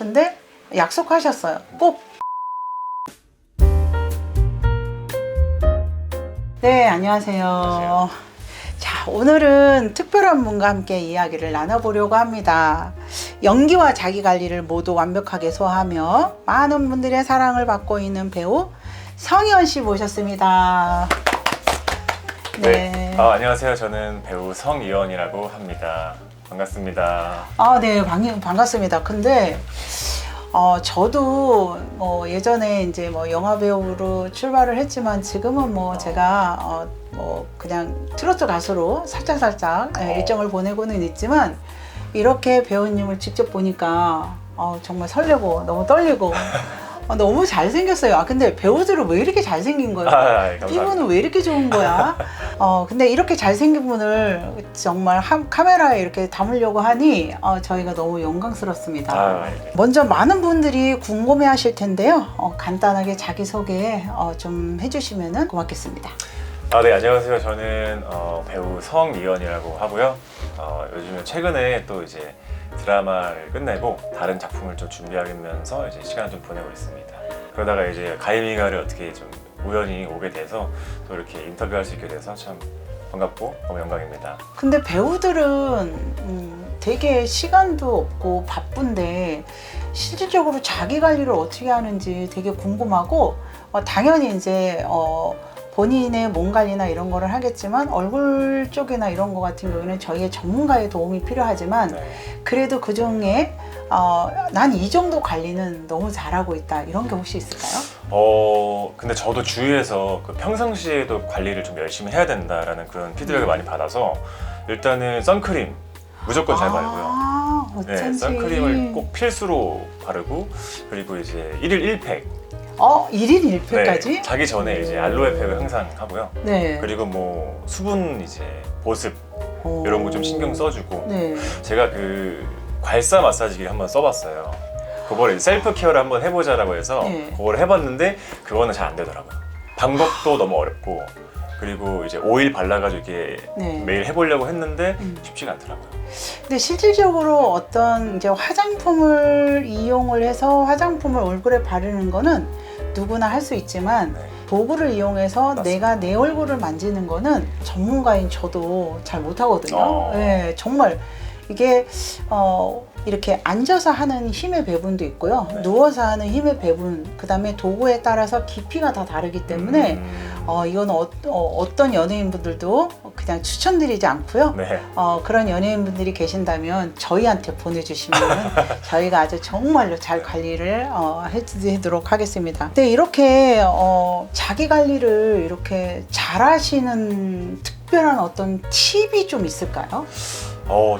근데 약속하셨어요. 꼭. 네, 안녕하세요. 안녕하세요. 자, 오늘은 특별한 분과 함께 이야기를 나눠보려고 합니다. 연기와 자기관리를 모두 완벽하게 소화하며 많은 분들의 사랑을 받고 있는 배우 성희원 씨 모셨습니다. 네. 안녕하세요. 저는 배우 성이원이라고 합니다. 반갑습니다. 네, 반갑습니다. 근데 저도 예전에 이제 영화 배우로 출발을 했지만 지금은 제가 그냥 트로트 가수로 살짝 일정을 보내고는 있지만 이렇게 배우님을 직접 보니까 정말 설레고 너무 떨리고 너무 잘생겼어요. 근데 배우들은 왜 이렇게 잘생긴 거예요? 감사합니다. 피부는 왜 이렇게 좋은 거야? 근데 이렇게 잘생긴 분을 정말 카메라에 이렇게 담으려고 하니 저희가 너무 영광스럽습니다. 네. 먼저 많은 분들이 궁금해 하실 텐데요. 간단하게 자기소개 좀 해주시면 고맙겠습니다. 네, 안녕하세요. 저는 배우 성이원이라고 하고요. 요즘에 최근에 또 이제 드라마를 끝내고 다른 작품을 좀 준비하면서 이제 시간을 좀 보내고 있습니다. 그러다가 이제 가이미가를 어떻게 좀 우연히 오게 돼서 또 이렇게 인터뷰할 수 있게 돼서 참 반갑고 너무 영광입니다. 근데 배우들은 되게 시간도 없고 바쁜데 실질적으로 자기 관리를 어떻게 하는지 되게 궁금하고 당연히 이제 본인의 몸 관리나 이런 거를 하겠지만 얼굴 쪽이나 이런 거 같은 경우에는 저희의 전문가의 도움이 필요하지만 그래도 그 중에 난 이 정도 관리는 너무 잘하고 있다 이런 게 혹시 있을까요? 근데 저도 주위에서 그 평상시에도 관리를 좀 열심히 해야 된다라는 그런 피드백을 많이 받아서 일단은 선크림 무조건 잘 바르고요. 네, 어쩐지. 선크림을 꼭 필수로 바르고 그리고 이제 1일 1팩. 1일 1팩까지? 네, 자기 전에 이제 알로에 팩을 항상 하고요. 네. 그리고 뭐 수분 이제 보습 이런 거 좀 신경 써주고 네. 제가 그 괄사 마사지기를 한번 써봤어요. 그거를 셀프 케어를 한번 해보자라고 해서 네. 그걸 해봤는데 그거는 잘 안 되더라고요. 방법도 너무 어렵고 그리고 이제 오일 발라가지고 이렇게 네. 매일 해보려고 했는데 쉽지가 않더라고요. 근데 실질적으로 어떤 이제 화장품을 이용을 해서 화장품을 얼굴에 바르는 거는 누구나 할 수 있지만 네. 도구를 이용해서 맞습니다. 내가 내 얼굴을 만지는 거는 전문가인 저도 잘 못하거든요. 네, 정말 이게 이렇게 앉아서 하는 힘의 배분도 있고요. 네. 누워서 하는 힘의 배분, 그 다음에 도구에 따라서 깊이가 다 다르기 때문에 이건 어떤 연예인분들도 그냥 추천드리지 않고요. 네. 그런 연예인분들이 계신다면 저희한테 보내주시면 저희가 아주 정말로 잘 관리를 해드리도록 하겠습니다. 근데 이렇게 자기 관리를 이렇게 잘하시는 특별한 어떤 팁이 좀 있을까요?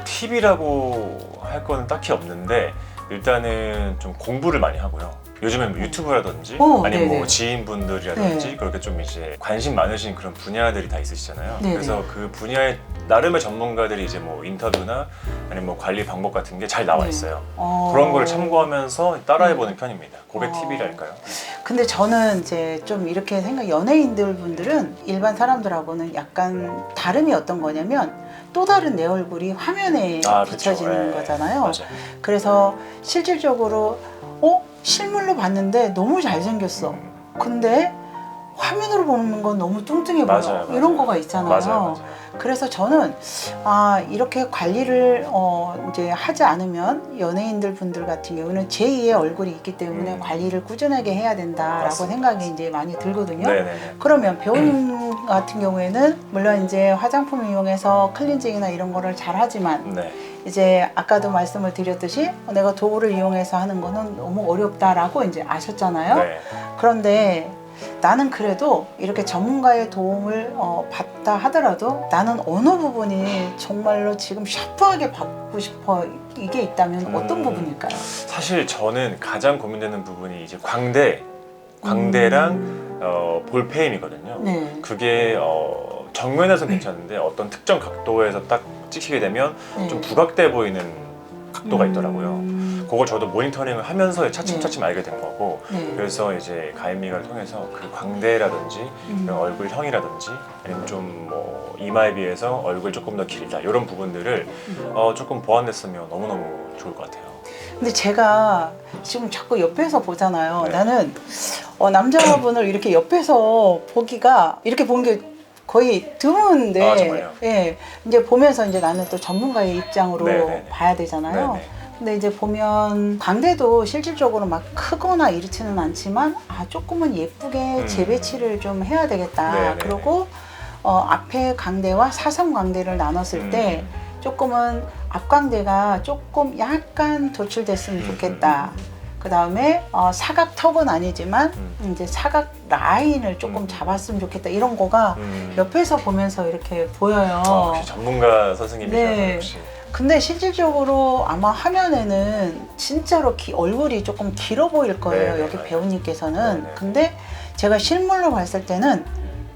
팁이라고 할 거는 딱히 없는데 일단은 좀 공부를 많이 하고요. 요즘엔 뭐 유튜브라든지 아니면 뭐 지인분들이라든지 네. 그렇게 좀 이제 관심 많으신 그런 분야들이 다 있으시잖아요. 네네. 그래서 그 분야의 나름의 전문가들이 이제 뭐 인터뷰나 아니면 뭐 관리 방법 같은 게 잘 나와 네. 있어요. 그런 거를 참고하면서 따라해보는 편입니다. 그게 팁이랄까요? 근데 저는 이제 좀 이렇게 연예인들 분들은 일반 사람들하고는 약간 다름이 어떤 거냐면 또 다른 내 얼굴이 화면에 비춰지는 그렇죠. 네. 거잖아요. 맞아요. 그래서 실질적으로 실물로 봤는데 너무 잘생겼어. 근데 화면으로 보는 건 너무 뚱뚱해 보여. 맞아요. 이런 거가 있잖아요. 맞아요. 그래서 저는 이렇게 관리를 이제 하지 않으면 연예인들 분들 같은 경우는 제2의 얼굴이 있기 때문에 관리를 꾸준하게 해야 된다라고 맞습니다. 생각이 이제 많이 들거든요. 네네네. 그러면 배우님 같은 경우에는 물론 이제 화장품 이용해서 클렌징이나 이런 거를 잘 하지만 네. 이제 아까도 말씀을 드렸듯이 내가 도구를 이용해서 하는 거는 너무 어렵다라고 이제 아셨잖아요. 네. 그런데 나는 그래도 이렇게 전문가의 도움을 받다 하더라도 나는 어느 부분이 정말로 지금 샤프하게 받고 싶어 이게 있다면 어떤 부분일까요? 사실 저는 가장 고민되는 부분이 이제 광대랑 볼페임이거든요. 네. 그게 정면에서는 괜찮은데 어떤 특정 각도에서 딱 찍히게 되면 네. 좀 부각돼 보이는 각도가 있더라고요. 그걸 저도 모니터링을 하면서 차츰차츰 알게 된 거고 네. 그래서 이제 가이미가를 통해서 그 광대라든지 얼굴형이라든지 아니면 좀 뭐 이마에 비해서 얼굴 조금 더 길다 이런 부분들을 조금 보완했으면 너무너무 좋을 것 같아요. 근데 제가 지금 자꾸 옆에서 보잖아요. 네. 나는 남자분을 이렇게 옆에서 보기가 이렇게 본 게 거의 드문데, 아, 정말요? 예, 이제 보면서 이제 나는 또 전문가의 입장으로 네네네. 봐야 되잖아요. 네네. 근데 이제 보면 광대도 실질적으로 막 크거나 이렇지는 않지만 조금은 예쁘게 재배치를 좀 해야 되겠다. 네네네. 그리고 앞에 광대와 사선 광대를 나눴을 때 조금은 앞광대가 조금 약간 도출됐으면 좋겠다. 그 다음에 사각턱은 아니지만 이제 사각 라인을 조금 잡았으면 좋겠다. 이런 거가 옆에서 보면서 이렇게 보여요. 역시 전문가 선생님이셔서 네. 역시. 근데 실질적으로 아마 화면에는 진짜로 얼굴이 조금 길어 보일 거예요. 네네, 여기 맞아요. 배우님께서는. 네네. 근데 제가 실물로 봤을 때는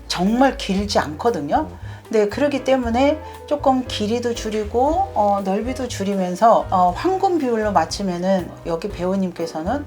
정말 길지 않거든요. 네, 그렇기 때문에 조금 길이도 줄이고 넓이도 줄이면서 황금 비율로 맞추면은 여기 배우님께서는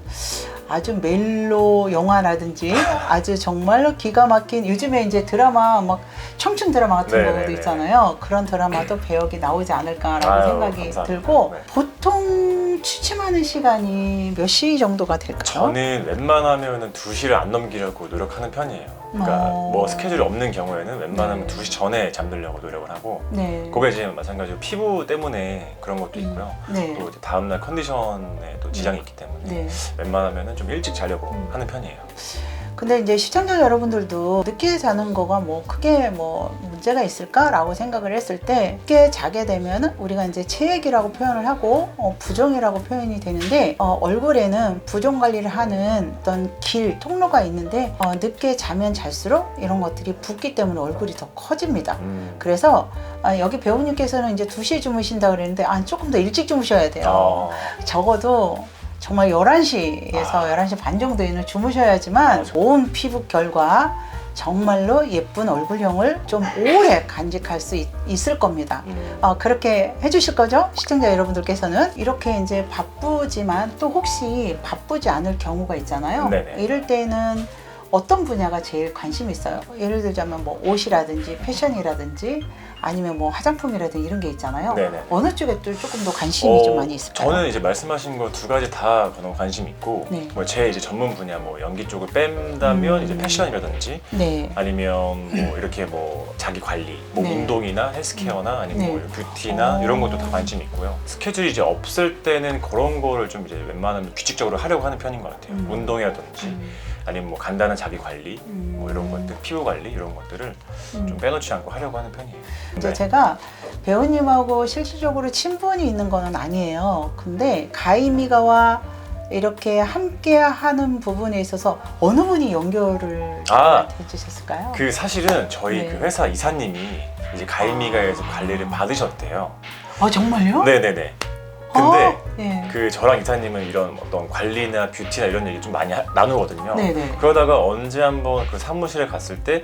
아주 멜로 영화라든지 아주 정말로 기가 막힌 요즘에 이제 드라마 막 청춘 드라마 같은 네네네. 경우도 있잖아요. 그런 드라마도 배역이 나오지 않을까라고 아유, 생각이 감사합니다. 들고 네. 보통 취침하는 시간이 몇 시 정도가 될까요? 저는 웬만하면은 2시를 안 넘기려고 노력하는 편이에요. 그러니까 뭐 스케줄이 없는 경우에는 웬만하면 네. 2시 전에 잠들려고 노력을 하고 네. 그게 이제 마찬가지로 피부 때문에 그런 것도 있고요. 네. 그리고 이제 다음날 컨디션에 또 지장이 있기 때문에 네. 웬만하면은 좀 일찍 자려고 하는 편이에요. 근데 이제 시청자 여러분들도 늦게 자는 거가 뭐 크게 뭐 문제가 있을까라고 생각을 했을 때 늦게 자게 되면 우리가 이제 체액이라고 표현을 하고 부종이라고 표현이 되는데 얼굴에는 부종 관리를 하는 어떤 통로가 있는데 늦게 자면 잘수록 이런 것들이 붓기 때문에 얼굴이 더 커집니다. 그래서 여기 배우님께서는 이제 2시에 주무신다 그랬는데 조금 더 일찍 주무셔야 돼요. 적어도 정말 11시에서 11시 반 정도에는 주무셔야지만 좋은 피부 결과 정말로 예쁜 얼굴형을 좀 오래 간직할 수 있을 겁니다. 그렇게 해주실 거죠? 시청자 여러분들께서는 이렇게 이제 바쁘지만 또 혹시 바쁘지 않을 경우가 있잖아요. 네네. 이럴 때는 어떤 분야가 제일 관심이 있어요? 예를 들자면 뭐 옷이라든지 패션이라든지 아니면 뭐 화장품이라든지 이런 게 있잖아요. 네네. 어느 쪽에 또 조금 더 관심이 좀 많이 있을까요? 저는 이제 말씀하신 거 2가지 다 너무 관심 있고 네. 뭐 제 이제 전문 분야 뭐 연기 쪽을 뺀다면 이제 패션이라든지 네. 아니면 뭐 이렇게 뭐 자기 관리, 뭐 네. 운동이나 헬스케어나 아니면 네. 뭐 뷰티나 이런 것도 다 관심이 있고요. 스케줄이 이제 없을 때는 그런 거를 좀 이제 웬만하면 규칙적으로 하려고 하는 편인 것 같아요. 운동이라든지 아니면 뭐 간단한 자기 관리, 뭐 이런 것들, 피부 관리 이런 것들을 좀 빼놓지 않고 하려고 하는 편이에요. 이제 네. 제가 배우님하고 실질적으로 친분이 있는 거는 아니에요. 근데 가이미가와 이렇게 함께 하는 부분에 있어서 어느 분이 연결을 해주셨을까요? 그 사실은 저희 네. 그 회사 이사님이 이제 가이미가에서 관리를 받으셨대요. 정말요? 네네네. 근데 네. 그 저랑 이사님은 이런 어떤 관리나 뷰티나 이런 얘기 좀 많이 나누거든요. 네네. 그러다가 언제 한번 그 사무실에 갔을 때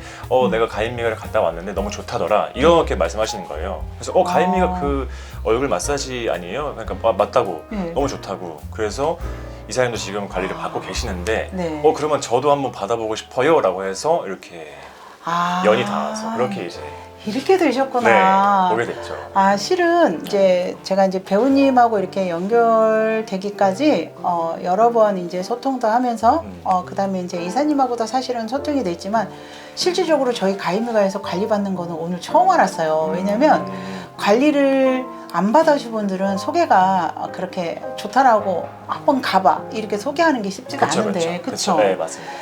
내가 가인미가를 갔다 왔는데 너무 좋다더라 이렇게 말씀하시는 거예요. 그래서 가인미가 그 얼굴 마사지 아니에요? 그러니까 맞다고. 네. 너무 좋다고. 그래서 이사님도 지금 관리를 받고 계시는데 네. 그러면 저도 한번 받아보고 싶어요 라고 해서 이렇게 연이 닿아서 그렇게 이제 이렇게 되셨구나. 네, 오게 됐죠. 실은 이제 제가 이제 배우님하고 이렇게 연결되기까지 여러 번 이제 소통도 하면서 그다음에 이제 이사님하고도 사실은 소통이 됐지만 실질적으로 저희 가이미가에서 관리받는 거는 오늘 처음 알았어요. 왜냐면 관리를 안 받아주신 분들은 소개가 그렇게 좋다라고 한번 가봐 이렇게 소개하는 게 쉽지가 않은데 그쵸? 네, 맞습니다.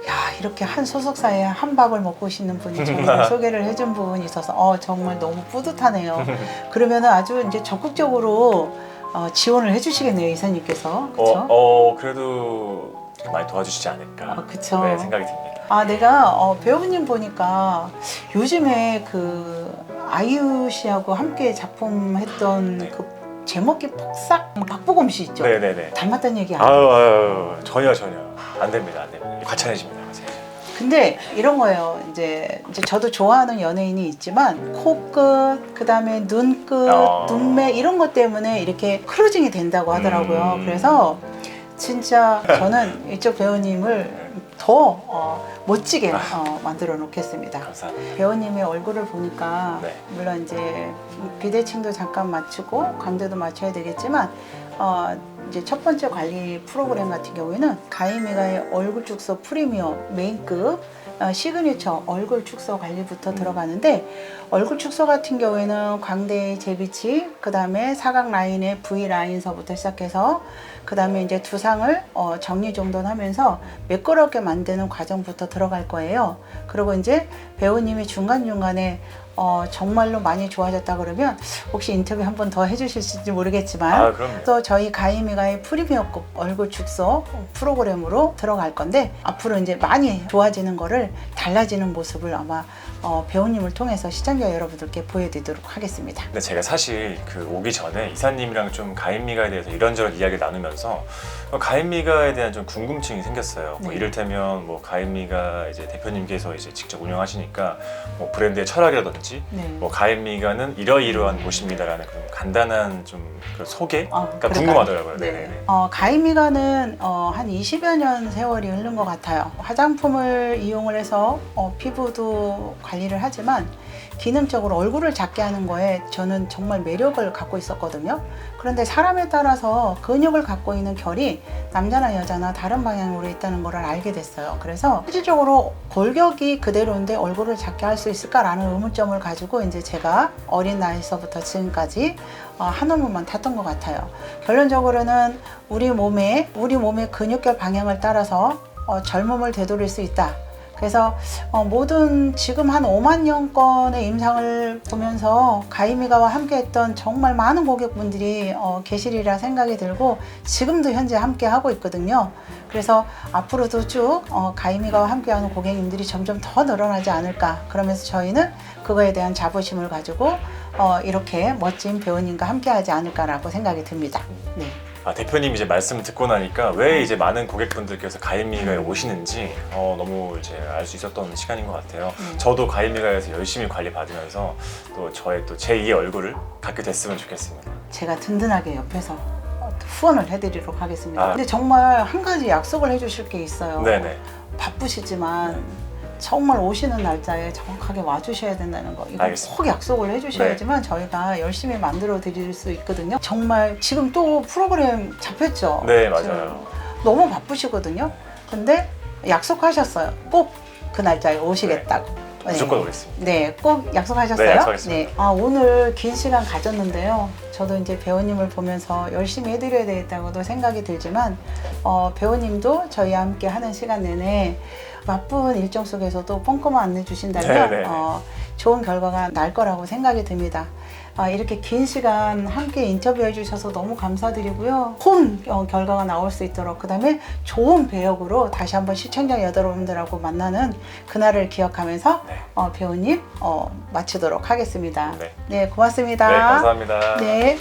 야, 이렇게 한 소속사에 한 밥을 먹고 계시는 분이 저를 소개를 해준 부분이 있어서 정말 너무 뿌듯하네요. 그러면은 아주 이제 적극적으로 지원을 해주시겠네요, 이사님께서. 그렇죠? 그래도 많이 도와주시지 않을까. 그쵸. 네, 생각이 듭니다. 내가 배우님 보니까 요즘에 그 아이유 씨하고 함께 작품 했던 네. 그 제목이 폭삭 박보검 씨 있죠? 네네네. 닮았다는 얘기 아니에요? 아유, 전혀 안 됩니다, 안 됩니다. 과찬해집니다. 근데 이런 거예요. 이제 저도 좋아하는 연예인이 있지만 코끝, 그다음에 눈끝, 눈매 이런 것 때문에 이렇게 크루징이 된다고 하더라고요. 그래서 진짜 저는 이쪽 배우님을 더 멋지게 만들어 놓겠습니다. 감사합니다. 배우님의 얼굴을 보니까 네. 물론 이제 비대칭도 잠깐 맞추고 광대도 맞춰야 되겠지만 이제 첫 번째 관리 프로그램 같은 경우에는 가이미가의 얼굴 축소 프리미엄 메인급 시그니처 얼굴 축소 관리부터 들어가는데, 얼굴 축소 같은 경우에는 광대 제비치, 그 다음에 사각 라인의 V 라인서부터 시작해서 그 다음에 이제 두상을 정리정돈하면서 매끄럽게 만드는 과정부터 들어갈 거예요. 그리고 이제 배우님이 중간중간에 정말로 많이 좋아졌다 그러면 혹시 인터뷰 한 번 더 해주실지 모르겠지만 그럼요. 또 저희 가이미가의 프리미어급 얼굴 축소 프로그램으로 들어갈 건데, 앞으로 이제 많이 좋아지는 거를, 달라지는 모습을 아마 배우님을 통해서 시청자 여러분들께 보여드리도록 하겠습니다. 근데 제가 사실 그 오기 전에 이사님이랑 좀 가인미가에 대해서 이런저런 이야기를 나누면서 가인미가에 대한 좀 궁금증이 생겼어요. 뭐 네. 이를테면 뭐 가인미가 이제 대표님께서 이제 직접 운영하시니까 뭐 브랜드의 철학이라든지 네. 뭐 가인미가는 이러이러한 곳입니다라는 그런 간단한 좀 그런 소개가 그럴까요? 궁금하더라고요. 네. 네네네. 가이미가는 한 20여 년 세월이 흐른 것 같아요. 화장품을 이용을 해서 피부도 관리를 하지만 기능적으로 얼굴을 작게 하는 거에 저는 정말 매력을 갖고 있었거든요. 그런데 사람에 따라서 근육을 갖고 있는 결이 남자나 여자나 다른 방향으로 있다는 걸 알게 됐어요. 그래서 실질적으로 골격이 그대로인데 얼굴을 작게 할 수 있을까라는 의문점을 가지고 이제 제가 어린 나이서부터 지금까지 한 올문만 탔던 것 같아요. 결론적으로는 우리 몸의 근육결 방향을 따라서 젊음을 되돌릴 수 있다. 그래서 모든 지금 한 5만 년 건의 임상을 보면서 가이미가와 함께했던 정말 많은 고객분들이 계시리라 생각이 들고, 지금도 현재 함께 하고 있거든요. 그래서 앞으로도 쭉 가이미가와 함께하는 고객님들이 점점 더 늘어나지 않을까. 그러면서 저희는 그거에 대한 자부심을 가지고 이렇게 멋진 배우님과 함께하지 않을까라고 생각이 듭니다. 네. 대표님 이제 말씀 듣고 나니까 왜 이제 많은 고객분들께서 가인미가에 오시는지 너무 이제 알 수 있었던 시간인 것 같아요. 저도 가인미가에서 열심히 관리 받으면서 또 저의 또 제2의 얼굴을 갖게 됐으면 좋겠습니다. 제가 든든하게 옆에서 후원을 해드리도록 하겠습니다. 아. 근데 정말 한 가지 약속을 해주실 게 있어요. 네네. 바쁘시지만 정말 오시는 날짜에 정확하게 와주셔야 된다는 거, 이거 알겠습니다. 꼭 약속을 해주셔야지만 저희가 열심히 만들어 드릴 수 있거든요. 정말 지금 또 프로그램 잡혔죠? 네, 맞아요. 지금 너무 바쁘시거든요. 근데 약속하셨어요. 꼭 그 날짜에 오시겠다고. 네. 무조건 오겠습니다. 네, 꼭 약속하셨어요? 네, 약속했습니다. 네. 오늘 긴 시간 가졌는데요. 저도 이제 배우님을 보면서 열심히 해드려야 되겠다고도 생각이 들지만, 배우님도 저희와 함께 하는 시간 내내 바쁜 일정 속에서도 꼼꼼한 안내 주신다면 네, 네. 좋은 결과가 날 거라고 생각이 듭니다. 이렇게 긴 시간 함께 인터뷰해 주셔서 너무 감사드리고요. 좋은 결과가 나올 수 있도록, 그 다음에 좋은 배역으로 다시 한번 시청자 여러분들하고 만나는 그날을 기억하면서 배우님 마치도록 하겠습니다. 네. 네, 고맙습니다. 네, 감사합니다. 네.